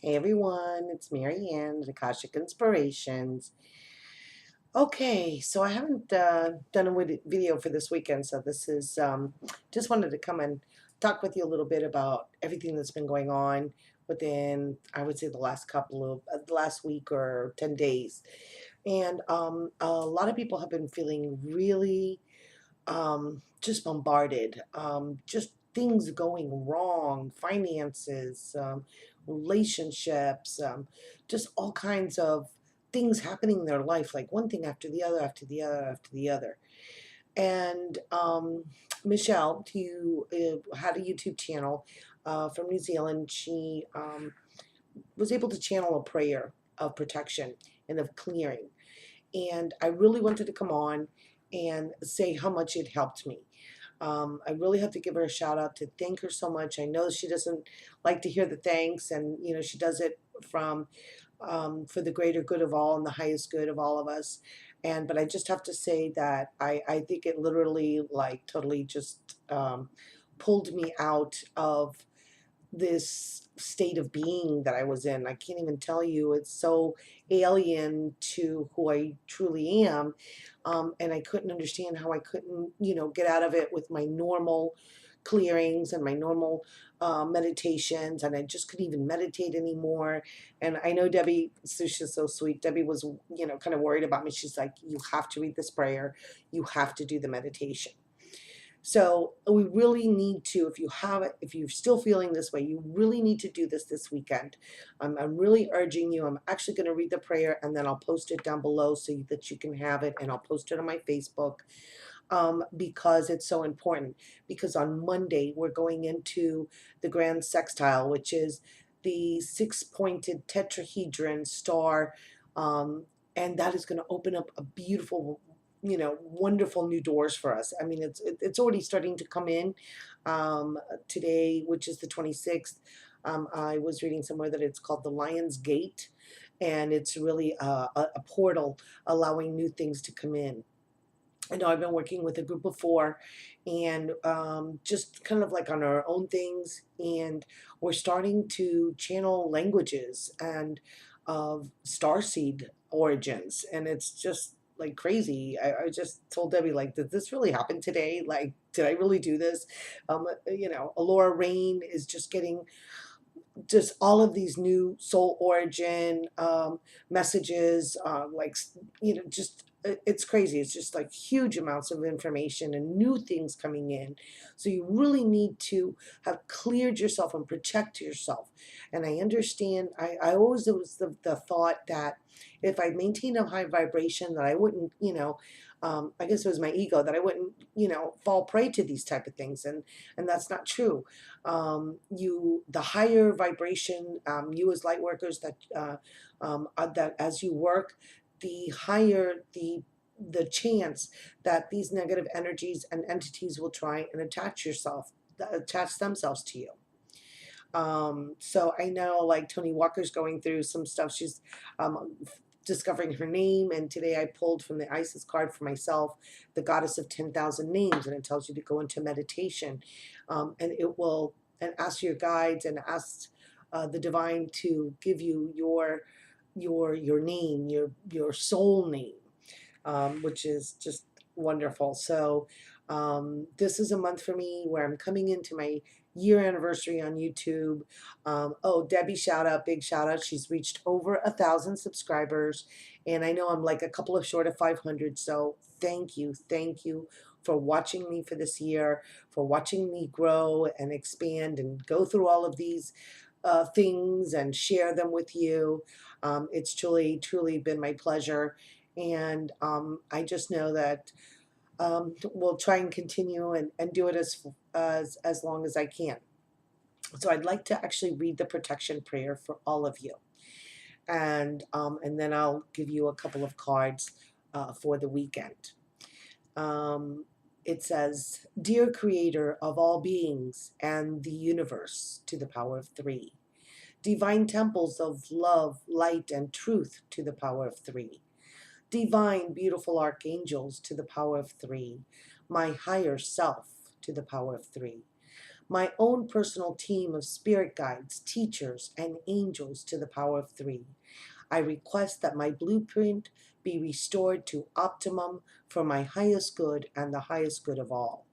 Hey everyone, it's Mary Ann at Akashic Inspirations. Okay, so I haven't done a video for this weekend, so this is just wanted to come and talk with you a little bit about everything that's been going on within, I would say, the last week or 10 days. And a lot of people have been feeling really just bombarded, just things going wrong, finances, relationships, just all kinds of things happening in their life, like one thing after the other, after the other, after the other. And Michelle, had a YouTube channel from New Zealand. She was able to channel a prayer of protection and of clearing. And I really wanted to come on and say how much it helped me. I really have to give her a shout out to thank her so much. I know she doesn't like to hear the thanks, and she does it from for the greater good of all and the highest good of all of us. But I just have to say that I think it literally like totally just pulled me out of this state of being that I was in. I can't even tell you. It's so alien to who I truly am. And I couldn't understand how I couldn't, get out of it with my normal clearings and my normal meditations. And I just couldn't even meditate anymore. And I know Debbie, so she's so sweet. Debbie was, kind of worried about me. She's like, you have to read this prayer. You have to do the meditation. So we really need to, if you're still feeling this way, you really need to do this weekend. I'm really urging you. I'm actually going to read the prayer and then I'll post it down below so that you can have it, and I'll post it on my Facebook because it's so important. Because on Monday, we're going into the Grand Sextile, which is the six-pointed tetrahedron star, and that is going to open up a beautiful, wonderful new doors for us. I mean, it's already starting to come in. Today, which is the 26th, I was reading somewhere that it's called the Lion's Gate, and it's really a portal allowing new things to come in. I know I've been working with a group of 4, and just kind of like on our own things, and we're starting to channel languages and of starseed origins, and it's just like crazy. I just told Debbie, like, did this really happen today? Like, did I really do this? Alora Rain is just getting just all of these new soul origin messages, just it's crazy. It's just like huge amounts of information and new things coming in. So you really need to have cleared yourself and protect yourself. And I understand, I always, it was the thought that if I maintain a high vibration, that I wouldn't, I guess it was my ego, that I wouldn't, fall prey to these type of things. And that's not true. The higher vibration, you as light workers, that as you work, the higher the chance that these negative energies and entities will try and attach themselves to you. So I know, like, Tony Walker's going through some stuff. She's discovering her name, and today I pulled from the Isis card for myself, the Goddess of 10,000 Names, and it tells you to go into meditation, and it will, and ask your guides and ask the divine to give you your name, your soul name, which is just wonderful. So this is a month for me where I'm coming into my year anniversary on YouTube. Oh, Debbie, big shout out. She's reached over 1,000 subscribers, and I know I'm like a couple of short of 500. So thank you for watching me for this year, for watching me grow and expand and go through all of these things and share them with you. It's truly been my pleasure, and I just know that we'll try and continue and do it as long as I can. So I'd like to actually read the protection prayer for all of you, and then I'll give you a couple of cards for the weekend. It says, "Dear Creator of all beings and the universe to the power of 3, divine temples of love, light, and truth to the power of 3, divine, beautiful archangels to the power of 3, my higher self to the power of 3, my own personal team of spirit guides, teachers, and angels to the power of 3. I request that my blueprint be restored to optimum for my highest good and the highest good of all.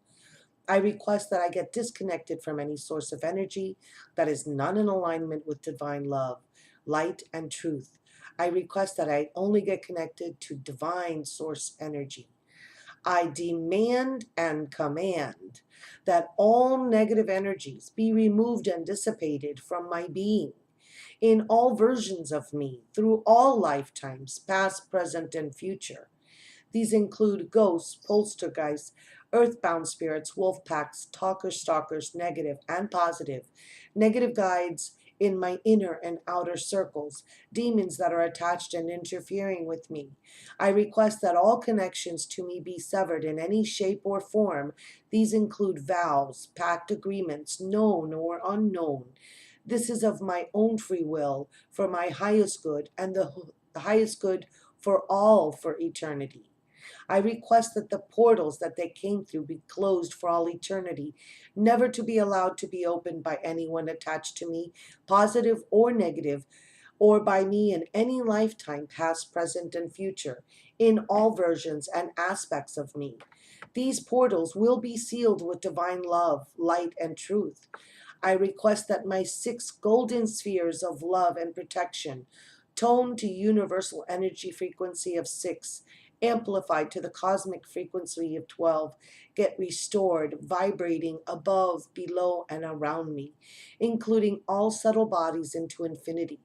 I request that I get disconnected from any source of energy that is not in alignment with divine love, light, and truth. I request that I only get connected to divine source energy. I demand and command that all negative energies be removed and dissipated from my being in all versions of me through all lifetimes, past, present, and future. These include ghosts, poltergeists, earthbound spirits, wolf packs, talkers, stalkers, negative and positive, negative guides in my inner and outer circles, demons that are attached and interfering with me. I request that all connections to me be severed in any shape or form. These include vows, pact agreements, known or unknown. This is of my own free will for my highest good and the highest good for all for eternity. I request that the portals that they came through be closed for all eternity, never to be allowed to be opened by anyone attached to me, positive or negative, or by me in any lifetime, past, present, and future, in all versions and aspects of me. These portals will be sealed with divine love, light, and truth. I request that my 6 golden spheres of love and protection, toned to universal energy frequency of 6, amplified to the cosmic frequency of 12, get restored, vibrating above, below, and around me, including all subtle bodies into infinity.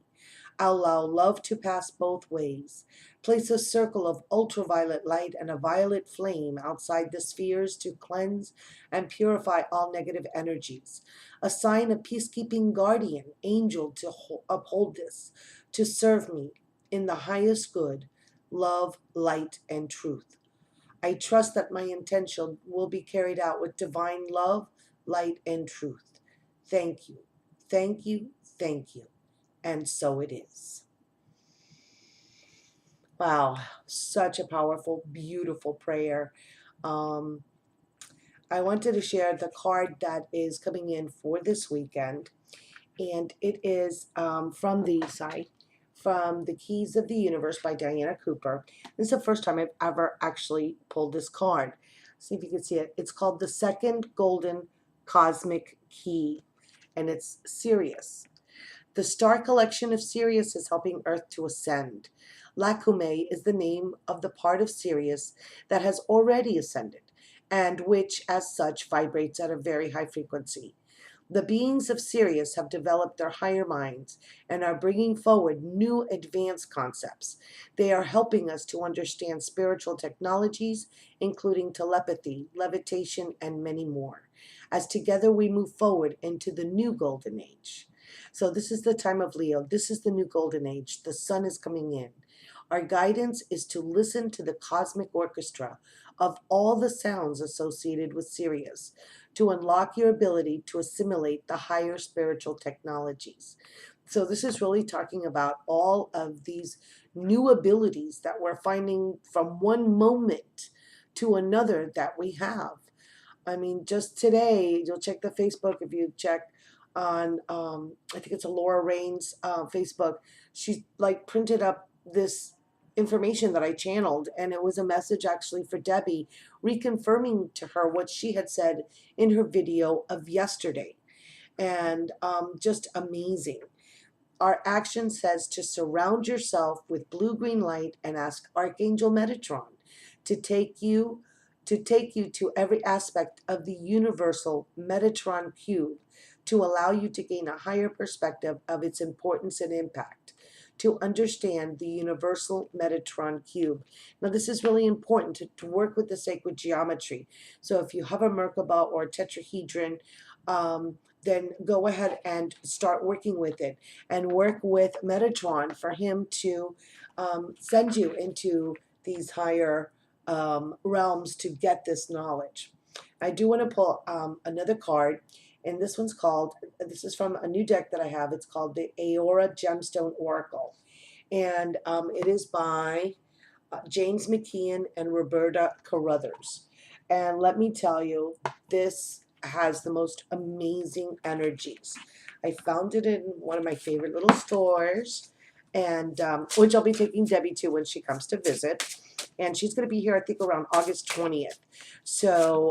Allow love to pass both ways. Place a circle of ultraviolet light and a violet flame outside the spheres to cleanse and purify all negative energies. Assign a peacekeeping guardian angel to uphold this, to serve me in the highest good, love, light, and truth. I trust that my intention will be carried out with divine love, light, and truth. Thank you, thank you, thank you. And so it is. Wow, such a powerful, beautiful prayer. Um, I wanted to share the card that is coming in for this weekend, and it is from the Keys of the Universe by Diana Cooper. This is the first time I've ever actually pulled this card. See if you can see it. It's called the Second Golden Cosmic Key, and it's Sirius. The star collection of Sirius is helping Earth to ascend. Lacumae is the name of the part of Sirius that has already ascended, and which, as such, vibrates at a very high frequency. The beings of Sirius have developed their higher minds and are bringing forward new advanced concepts. They are helping us to understand spiritual technologies, including telepathy, levitation, and many more, as together we move forward into the new golden age. So this is the time of Leo. This is the new golden age. The sun is coming in. Our guidance is to listen to the cosmic orchestra of all the sounds associated with Sirius, to unlock your ability to assimilate the higher spiritual technologies. So this is really talking about all of these new abilities that we're finding from one moment to another that we have. I mean, just today, you'll check the Facebook if you check on, I think it's a Laura Rain's Facebook. She like printed up this information that I channeled, and it was a message actually for Debbie, reconfirming to her what she had said in her video of yesterday. And just amazing. Our action says to surround yourself with blue-green light and ask Archangel Metatron to take you to every aspect of the universal Metatron cube, to allow you to gain a higher perspective of its importance and impact, to understand the universal Metatron cube. Now this is really important to work with the sacred geometry. So if you have a Merkaba or a tetrahedron, then go ahead and start working with it, and work with Metatron for him to send you into these higher realms to get this knowledge. I do want to pull another card, and this is from a new deck that I have. It's called the Aora Gemstone Oracle, and it is by James McKeon and Roberta Carruthers. And let me tell you, this has the most amazing energies. I found it in one of my favorite little stores, and which I'll be taking Debbie to when she comes to visit. And she's going to be here, I think, around August 20th. So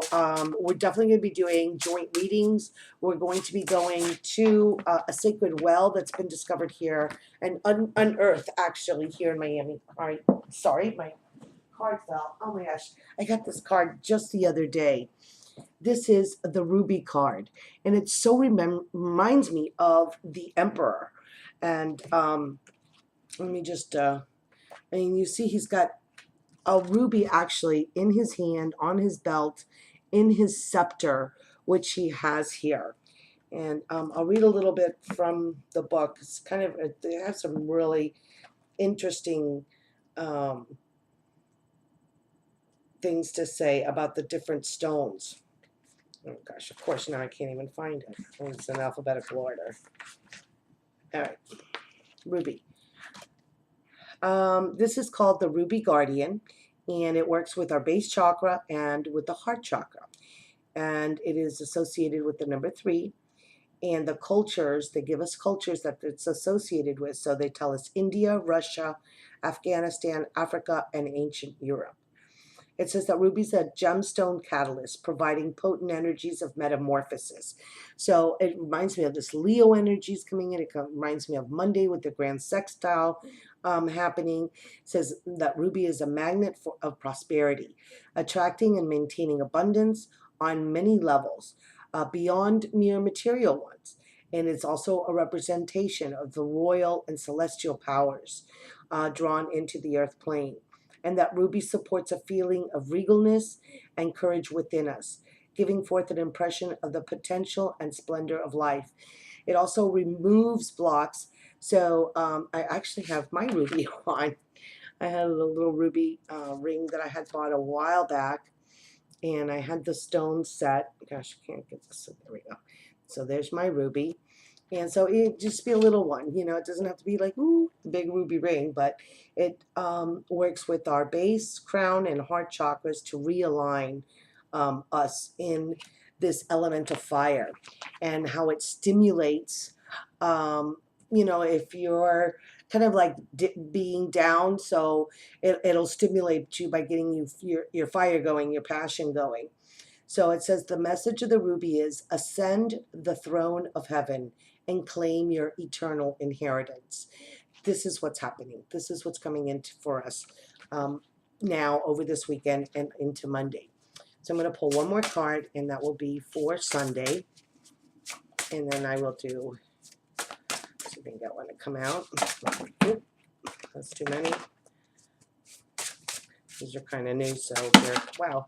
we're definitely going to be doing joint readings. We're going to be going to a sacred well that's been discovered here and unearthed, actually, here in Miami. All right, sorry, my card fell. Oh my gosh, I got this card just the other day. This is the ruby card, and it so reminds me of the emperor. And let me just, I mean, you see he's got a ruby actually in his hand, on his belt, in his scepter, which he has here. And I'll read a little bit from the book. It's kind of, they have some really interesting things to say about the different stones. Oh gosh, of course, now I can't even find it. It's in alphabetical order. All right, ruby. This is called the Ruby Guardian, and it works with our base chakra and with the heart chakra. And it is associated with the number 3. And the cultures, they give us cultures that it's associated with. So they tell us India, Russia, Afghanistan, Africa, and ancient Europe. It says that ruby's a gemstone catalyst, providing potent energies of metamorphosis. So it reminds me of this Leo energies coming in. It reminds me of Monday with the grand sextile happening. It says that ruby is a magnet of prosperity, attracting and maintaining abundance on many levels, beyond mere material ones. And it's also a representation of the royal and celestial powers drawn into the earth plane. And that ruby supports a feeling of regalness and courage within us, giving forth an impression of the potential and splendor of life. It also removes blocks. So I actually have my ruby on. I had a little ruby ring that I had bought a while back, and I had the stone set. Gosh, I can't get this. There we go. So there's my ruby. And so it just be a little one, you know, it doesn't have to be like, ooh, the big ruby ring, but it works with our base, crown, and heart chakras to realign us in this element of fire, and how it stimulates, you know, if you're kind of like being down, so it'll stimulate you by getting your fire going, your passion going. So it says the message of the ruby is ascend the throne of heaven and claim your eternal inheritance. This is what's happening. This is what's coming in for us now over this weekend and into Monday. So I'm going to pull one more card, and that will be for Sunday. And then I will do, see if we can get one to come out. Oop, that's too many. These are kind of new, so they're, wow.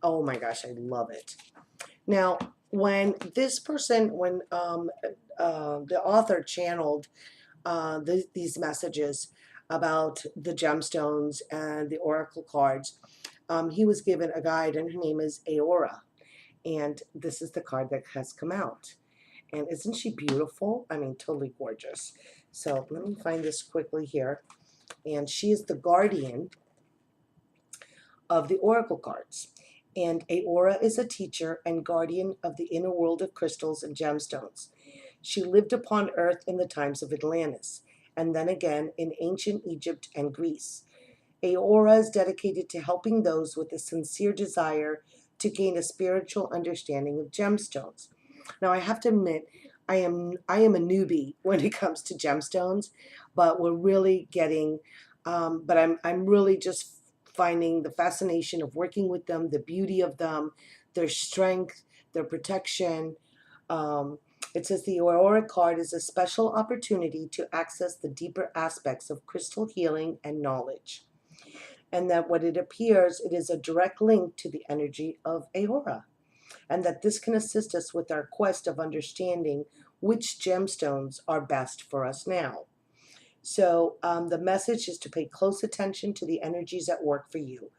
Oh my gosh, I love it. Now, when this person, when the author channeled these messages about the gemstones and the oracle cards, he was given a guide, and her name is Aora. And this is the card that has come out. And isn't she beautiful? I mean, totally gorgeous. So let me find this quickly here. And she is the guardian of the oracle cards. And Aora is a teacher and guardian of the inner world of crystals and gemstones. She lived upon Earth in the times of Atlantis, and then again in ancient Egypt and Greece. Aora is dedicated to helping those with a sincere desire to gain a spiritual understanding of gemstones. Now, I have to admit, I am a newbie when it comes to gemstones, but we're really getting, but I'm really just finding the fascination of working with them, the beauty of them, their strength, their protection. It says the Aurora card is a special opportunity to access the deeper aspects of crystal healing and knowledge. And that what it appears, it is a direct link to the energy of Aura. And that this can assist us with our quest of understanding which gemstones are best for us now. So the message is to pay close attention to the energies at work for you.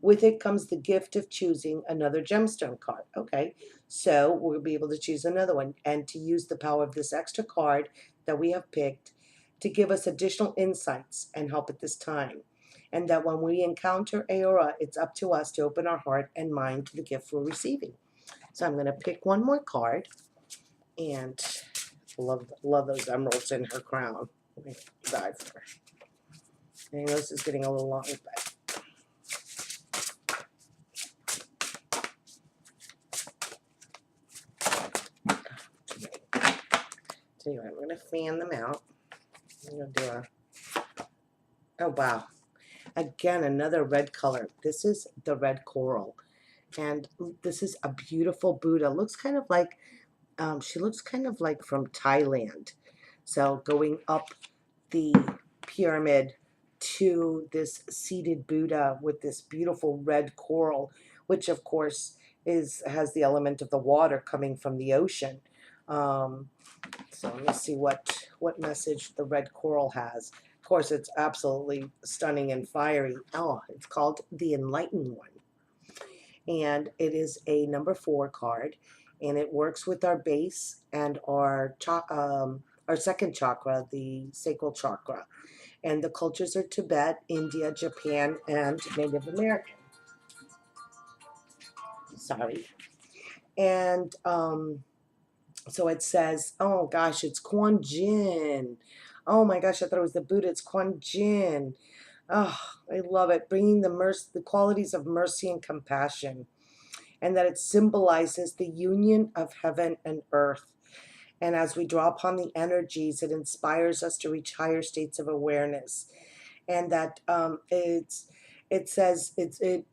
With it comes the gift of choosing another gemstone card. Okay, so we'll be able to choose another one and to use the power of this extra card that we have picked to give us additional insights and help at this time. And that when we encounter Aura, it's up to us to open our heart and mind to the gift we're receiving. So I'm going to pick one more card, and love those emeralds in her crown. Let me dive for her. I know this is getting a little long, but anyway, I'm going to fan them out. I'm going to do a, oh wow, again, another red color. This is the red coral. And this is a beautiful Buddha. Looks kind of like, she looks kind of like from Thailand. So going up the pyramid to this seated Buddha with this beautiful red coral, which of course has the element of the water coming from the ocean. So let me see what message the red coral has. Of course, it's absolutely stunning and fiery. Oh, it's called the Enlightened One. And it is a number 4 card, and it works with our base and our second chakra, the sacral chakra. And the cultures are Tibet, India, Japan, and Native American. Sorry. And so it says, oh gosh, it's Quan Yin. Oh my gosh, I thought it was the Buddha. It's Quan Yin. Oh, I love it. Bringing the qualities of mercy and compassion. And that it symbolizes the union of heaven and earth. And as we draw upon the energies, it inspires us to reach higher states of awareness. And that it says it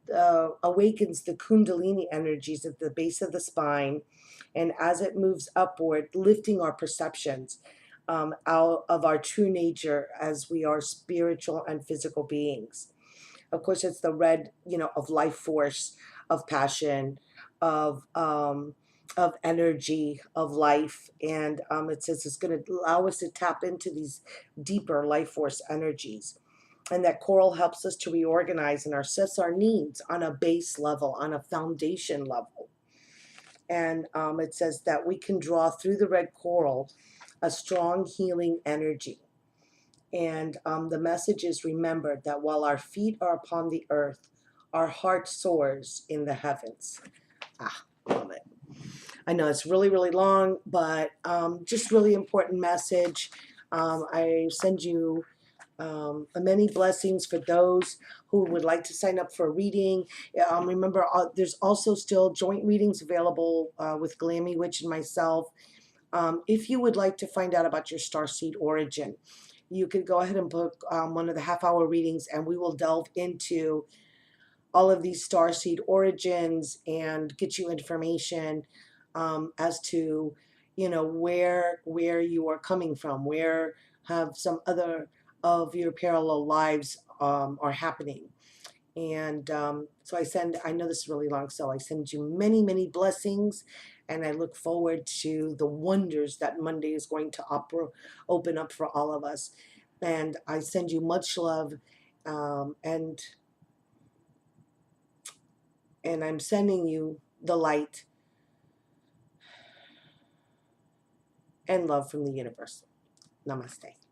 awakens the kundalini energies at the base of the spine, and as it moves upward, lifting our perceptions out of our true nature as we are spiritual and physical beings. Of course, it's the red, of life force, of passion, of energy, of life, and it says it's going to allow us to tap into these deeper life force energies. And that coral helps us to reorganize and assess our needs on a base level, on a foundation level. And it says that we can draw through the red coral a strong healing energy. And the message is, remember that while our feet are upon the earth, our heart soars in the heavens. Ah, love it. I know it's really, really long, but just really important message. I send you many blessings for those who would like to sign up for a reading. Remember, there's also still joint readings available with Glammy Witch and myself. If you would like to find out about your starseed origin, you could go ahead and book one of the half-hour readings, and we will delve into all of these starseed origins and get you information as to, where you are coming from, where have some other of your parallel lives are happening. And so I know this is really long, so I send you many, many blessings, and I look forward to the wonders that Monday is going to open up for all of us. And I send you much love, and I'm sending you the light and love from the universe. Namaste.